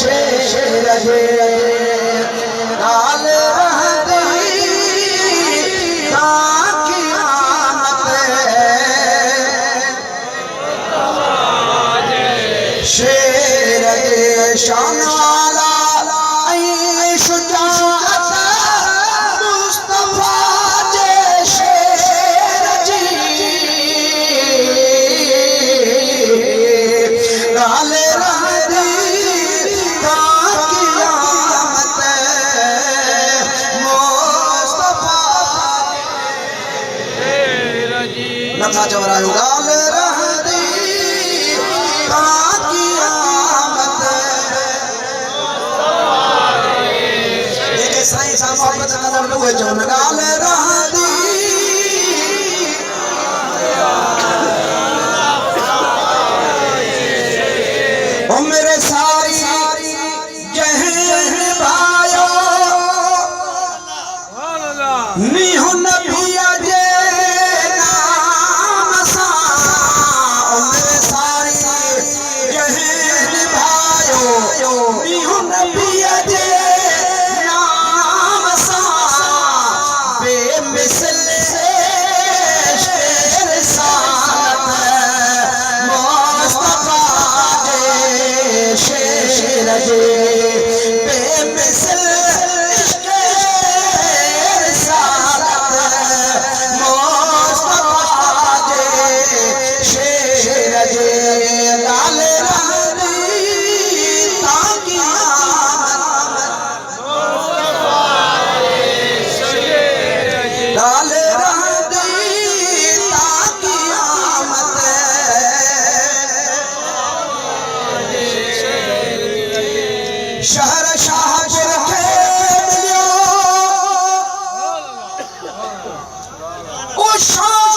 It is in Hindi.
शेर जे गाल रहंदी ताकि आमत शेर जे शान वाला ऐं शुजाअत मुस्तफा जे शेर जी गाल रहंदी ताकि आमत मुस्तफा नथा चवरायो गाल रहंदी ताकि आमत साईं सां मोहब्बत नज़र न हुए चवनि गाल रहंदी ओ मेरे सारी जहन भायो नीहो नबिया जे नाम सां ओ मेरे सारी जहन भायो नीहो नबिया जे नाम सां बेमिसल शेर सानत मुस्तफा जे शेर जे बेमिसल शेर सानत मुस्तफा जे शेर जे गाल रहंदी ताकि गाल रहंदी ताकि आमत शहर शाहपुर खे मिलियो ओ शान